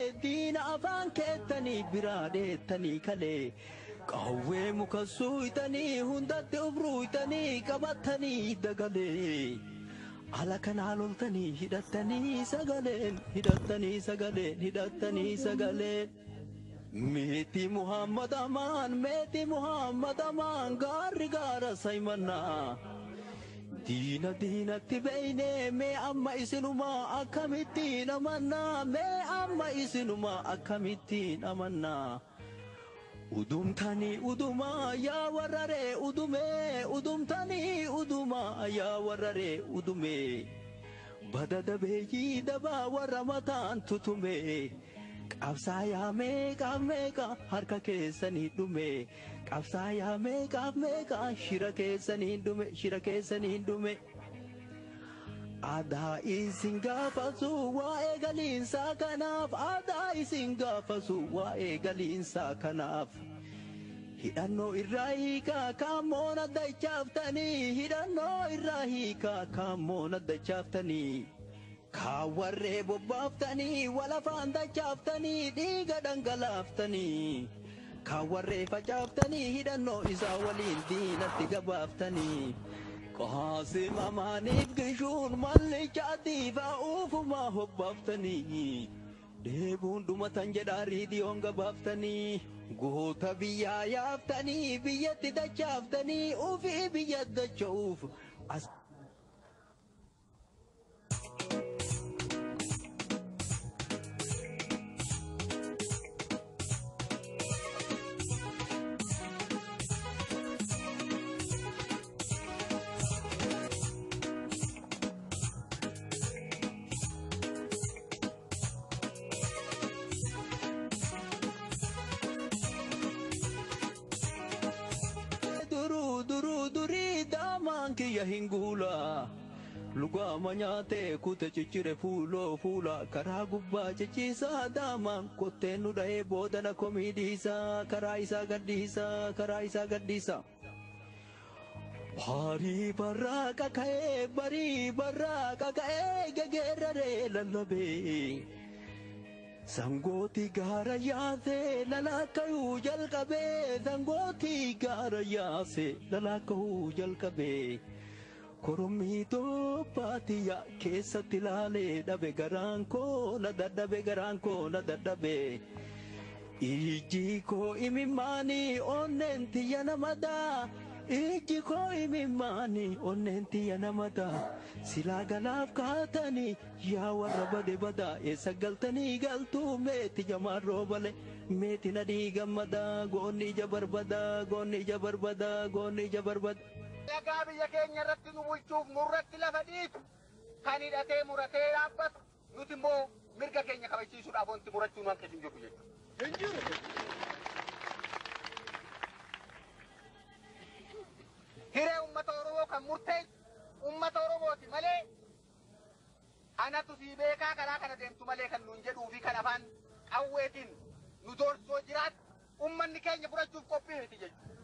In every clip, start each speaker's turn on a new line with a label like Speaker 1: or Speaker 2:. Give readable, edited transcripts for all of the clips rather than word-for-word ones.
Speaker 1: diina afaan keettanii biraadeettanii kalee qawwee muka suuytanii hundatti ubruuytanii qabattanii dagalee ala kanaa loltanii hidhattanii sagaleen hidhattanii sagaleen meetii Muhammad Amaan gaarri gaara saymannaa diinatti beeyne mee amma isinumaa akkamittiin amannaa mee amma isinumaa akkamittiin amannaa udumtanii udumaa yaa warraree udumee udumtanii udumaa yaa warraree udumee badada beeyii dabaa warra mataan tutumee qabsaayaa meeqa harka keessanii dhume qabsaayaa meeqa shira keessanii dhume aadaa isin gaafasu waa'ee galiinsaa kanaaf aadaa isin gaafasu waa'ee galiinsaa kanaaf hidhannoo irraa hiikaa kaammoon addachaaftanii hidhannoo irraa hiikaa kaammoon addachaaftanii kawarree bobbaaftanii walafaan dachaaftanii dhiiga dhangalaaftanii kawarree facaaftanii hidhannoo isaa waliin diinatti gabaaftanii Qaasim Amaaniif gishuun mallichaatiifaa uufumaa hobbaaftanii deebuun dhumatan jedhaa riidiyoon gabaaftanii goota biyyaa yaaftanii biyyatti dachaaftanii ufii biyya dacha'uuf Kiyya hingula luga manyate kute chichire fuula karaa gubbaa chichiisa daamaan kottee nu dha'ee boodana komiidhiisa karaa isaa gadhiisa barii barraaqa ka'ee gegeerraree lallabee sangooti gaara yaase lalaakayuu jalqabee sangooti gaara yaase lalaakayuu jalqabee korommii Toophaatiyaa keessatti laalee dhabe garaan koo na dadhabe ijji koo imimmaanii onneen tiyya namadaa ijji koo imimmaanii onneen tiyya namadaa silaa galaaf kaatanii yaa warra bade badaa eessa galtanii galtuu meeti jamaarroo bale meeti nadhii gammadaa goonni ija barbadaa
Speaker 2: Lagaa biyya keenya irratti nu bulchuuf nurratti lafa dhiitu kan hidhatee muratee dhaabbatu nuti immoo mirga keenya kabachiisuudhaaf wanti murachuu nu hanqisiin jiru jechuudha. Hiree uummata Oromoo kan murteessu uummata Oromooti malee anatu sii beekaa karaa kana deemtu malee kan nuun jedhuu fi kan afaan qawweetiin nu doorsoo jiraatu uummanni keenya fudhachuuf qophii miti jechuudha.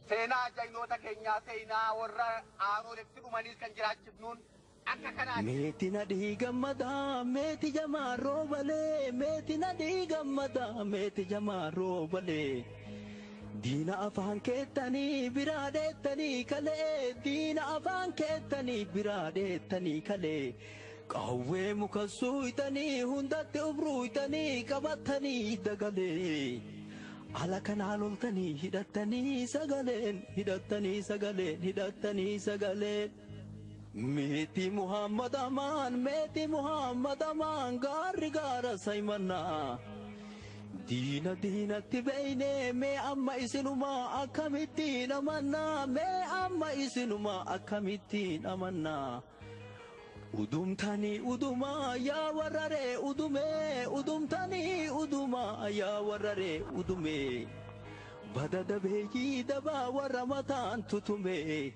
Speaker 2: Seenaa jaynoota keenyaa seenaa warra aanooletti dhumaniis kan jiraachifnuun akka kanaan
Speaker 1: meeti nadhii gammadaa meeti jamaarroo balee meeti nadhii gammadaa meeti jamaarroo balee diina afaan keettanii biraadeettanii kalee diina afaan keettanii biraadeettanii kalee qawwee muka suuytanii hundatti ubruuytanii qabattanii dagalee ala kanaa loltanii hidhattanii sagaleen meetii Muhammad Amaan gaarri gaara saymannaa diinatti beeyne mee amma isinumaa akkamittiin amannaa mee amma isinumaa akkamittiin amannaa udumtanii udumaa yaa warraree udumee udumtanii udumaa yaa warraree udumee badada beeyii dabaa warra mataan tutumee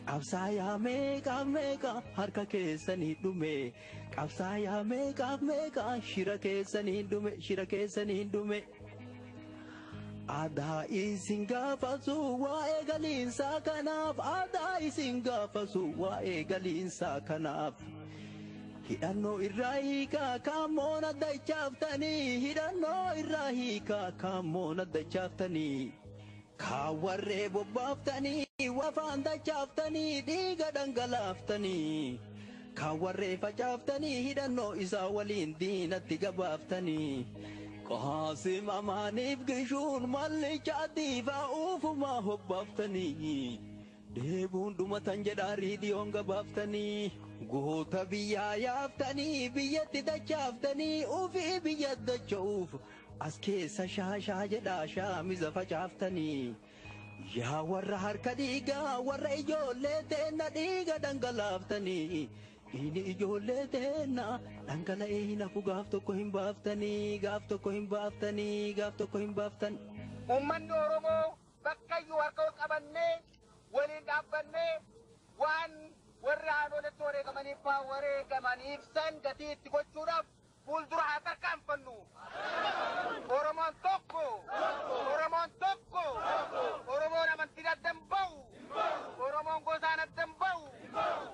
Speaker 1: qabsaayaa meeqa harka keessanii dhume qabsaayaa meeqa shira keessanii dhume aadaa isin gaafasu waa'ee galiinsaa kanaaf aadaa isin gaafasu waa'ee galiinsaa kanaaf hidhannoo irraa hiikaa kaammoon addachaaftanii hidhannoo irraa hiikaa kaammoon addachaaftanii kaawwarree bobbaaftanii wafaan dachaaftanii dhiiga dhangalaaftanii kaawwarree facaaftanii hidhannoo isaa waliin diinatti gabaaftanii qaasim amaaniif gishuun mallichaatiif ufumaa hobbaaftanii deebuun dhumatan jedhaa riidiyoon gabaaftanii goota biyyaa yaaftanii biyyatti dachaaftanii ufii biyya dacha'uuf as keessa shaashaa jedhaa shaamiza facaaftanii yaa warra harka dhiigaa warra ijoollee teenna dhiiga dhangalaaftanii dhiigni ijoollee teenna dhangala'ee hin hafu gaaf tokko hin baaftanii gaaf tokko hin baaftanii gaaf tokko hin baaftan.
Speaker 2: Uummanni Oromoo bakka iyyuu harka ol qabannee waliin dhaabbannee waan warri haadholetti wareegamaniif san gatii itti gochuudhaaf fuuldura haa tarkaanfannu. Oromoon tokko, Oromoon tokko, Oromoon amantiin adda hin bahu, Oromoon gosaan adda hin bahu,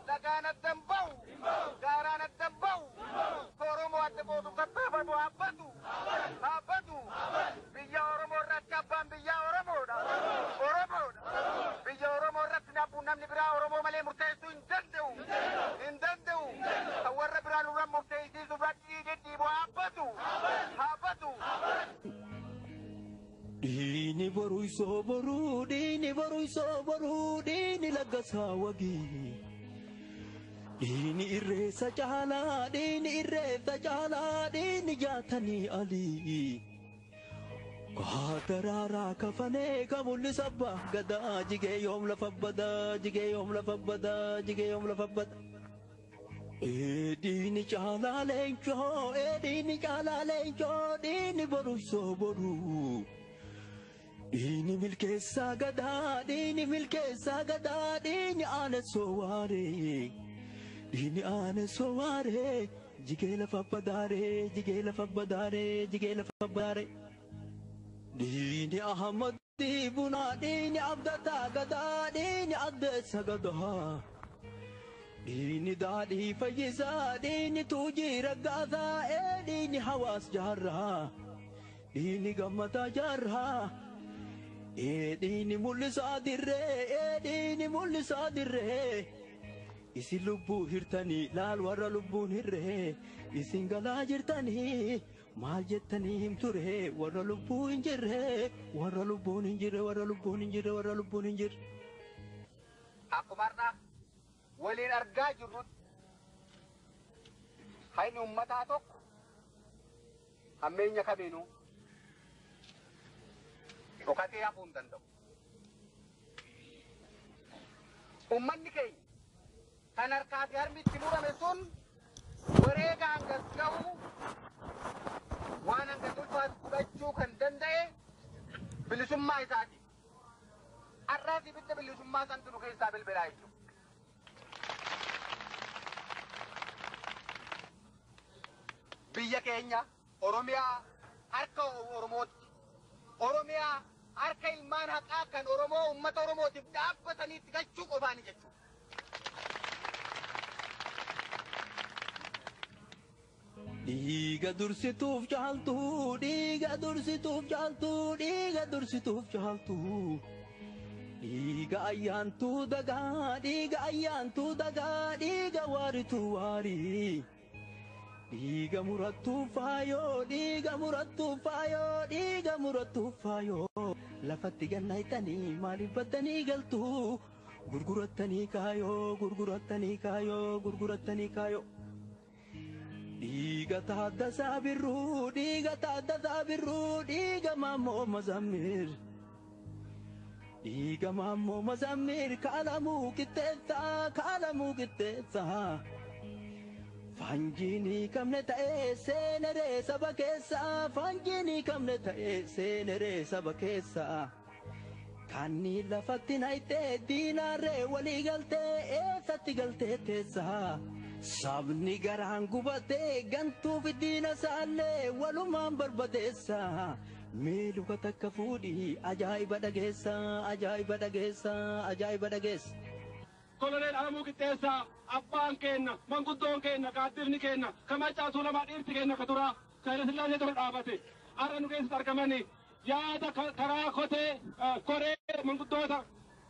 Speaker 2: dhagaan adda hin bahu, gaaraan adda hin bahu, Oromoo adda boodu tattaafatu haabbatu, haabbatu, biyya Oromoo irratti abbaan biyyaa Oromoodha, Oromoodha, biyya Oromoo irratti namni biraa Oromoo malee murteessuu hin danda'u, hin danda'u, kan warra biraan irra murteessisuuf dhiiboo haabbatu, haabbatu.
Speaker 1: Dini boru iso boru, dini boru iso boru, dini lagasaa wagii. Dini irreessa caalaa, dini irreessa caalaa, dini jaatanii alii. Kaatararaa kafanee kamulli sabba gadaa jigee yoom lafa badaa, jigee yoom lafa badaa, jigee yoom lafa badaa. Dini caalaa leencoo, dini caalaa leencoo, dini boru iso boru. Dini milkeessa gadaa, dini milkeessa gadaa, dini aane sowaare, dini aane sowaare, jigee lafa badaare, jigee lafa badaare, jigee lafa badaare. Dini Ahmadi buna, dini abdata gadaa, dini addeessa gadaa. Dini daadhii fayyisaa, dini tuujii raggaasaa, dini hawaas jaarraa, dini gammataa jaarraa. Dini mul'isaa dirree, dini mul'isaa dirree. Isin lubbuu hirtanii laal warra lubbuun hirree. Isin galaa jirtanii maal jettanii himture warra lubbuu hin jirre, warra lubbuun hin jirre, warra lubbuun hin jirre, warra lubbuun hin jirre.
Speaker 2: Akkuma har'a waliin argaa jirrutti hayni uummataa tokko hammeenya kamiinuu dhokatee hafuu hin danda'u. Uummanni keenya kan harkaa fi harmi itti murame sun wareega hangas ga'u waan hangas ulfaatu fudhachuu kan danda'e bilisummaa isaati. Har'aas ibidda bilisummaa santu nu keessaa bilbilaa jechuudha. Biyya keenya Oromiyaa harka Oromootti, Oromiyaa harka ilmaan haqaa kan Oromoo uummata Oromootiif dhaabbataniitti galchuu qofaani jechuudha.
Speaker 1: Dhiiga dursituuf jaaltu, dhiiga dursituuf jaaltu, dhiiga dursituuf jaaltu. Dhiiga ayyaantuu dagaa, dhiiga ayyaantuu dagaa, dhiiga waarituu waarii. Dhiiga murattuu faayoo, dhiiga murattuu faayoo, dhiiga murattuu faayoo. Lafatti gannaaytanii maaliif baddanii galtuu? Gurgurattanii kaayoo, gurgurattanii kaayoo, gurgurattanii kaayoo. Dhiiga taaddasaa birruu, dhiiga taaddasaa birruu, dhiiga maammoo mazammir. Dhiiga maammoo mazammir kaalamuu qixxeessaa, kaalamuu qixxeessaa. Fanjini kamne ta'e seeneree saba keessa, fanjini kamne ta'e seeneree saba keessa. Kanni lafatti naytee diinaarree walii galtee eessatti galtee teessa. Sabni garaan gubatee gantuuf diina isaallee walumaan barbadeessa. Meeluka takka fuudhi ajaa'iba dhageessa, ajaa'iba dhageessa, ajaa'iba dhageessa.
Speaker 3: koloneel Alamuu Qixxeessaa abbaan keenna manguddoon keenna gaaddifni keenna Kamachaa Tuulamaa dhiirti keenna Katuraa Hayilasillaasee tura dhaabate har'a nu keessatti argamanii yaada karaa koree manguddoota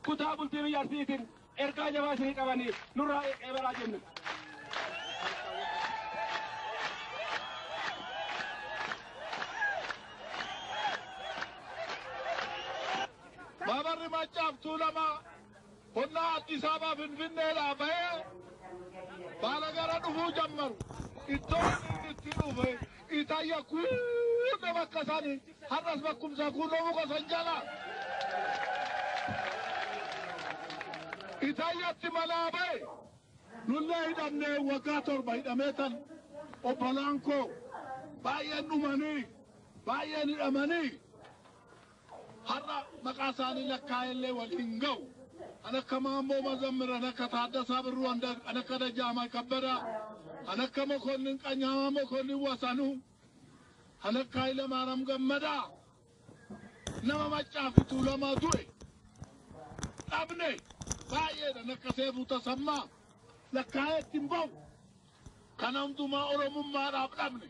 Speaker 3: kutaa bultii biyya Arsiitiin ergaa jabaa isinii qabanii nurraa eebalaa jenna. Babarri Machaaf Tuulamaa qonnaa Addis Ababaa Finfinneedhaa bahee baala gara dhufuu jammaru iddoo inni itti dhufe Itaayya kuunda bakka isaanii har'as bakkumsa kuunoo muka san jala Itaayyatti manaa bahe nullee hidhamnee waggaa 7 hidhamee tan obbolaan koo baay'een dhumanii baay'een hidhamanii har'a maqaa isaanii lakkaa'ellee waliin ga'u anakka Maammoo Mazammiran akka Taaddasaa Birruu anakka Dajjaamaa Kabbadaa anakka Mokonnin Qanyaamaa Mokonnin Wasanuu anakka Hayilamaariyaam Gammadaa nama Machaa fi Tuulamaa du'e dhabne baay'eedha akka Seefuu Tasammaa lakkaa'eetti hin ba'u kana hundumaa Oromummaadhaaf dhabne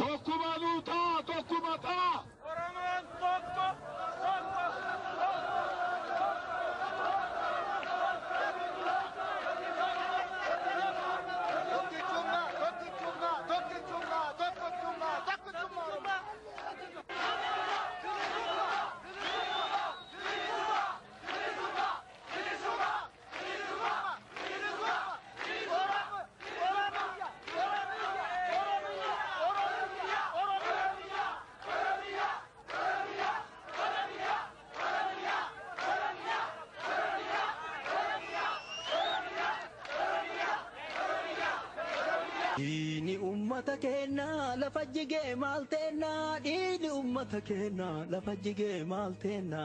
Speaker 3: tokkuma nuutaa tokkuma taa Oromoon tokko.
Speaker 1: Diini ummata keenya lafa jigee maal teenna diini ummata keenya lafa jigee maal teenna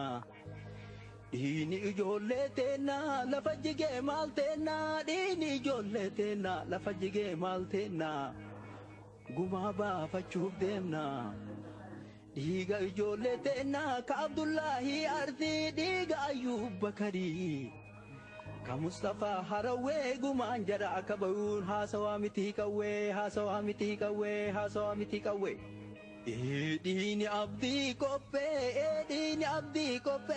Speaker 1: diini ijoollee teenna lafa jigee maal teenna diini ijoollee teenna lafa jigee maal teenna gumaa baafachuuf deemna dhiiga ijoollee teenna ka Abdullaahi Arzii dhiiga Ayyuub Bakarii ka Mustafaa Harawee gumaan jara akka bayuun haasawaa miti qawwee haasawaa miti qawwee haasawaa miti qawwee diini abdii qophee diini abdii qophee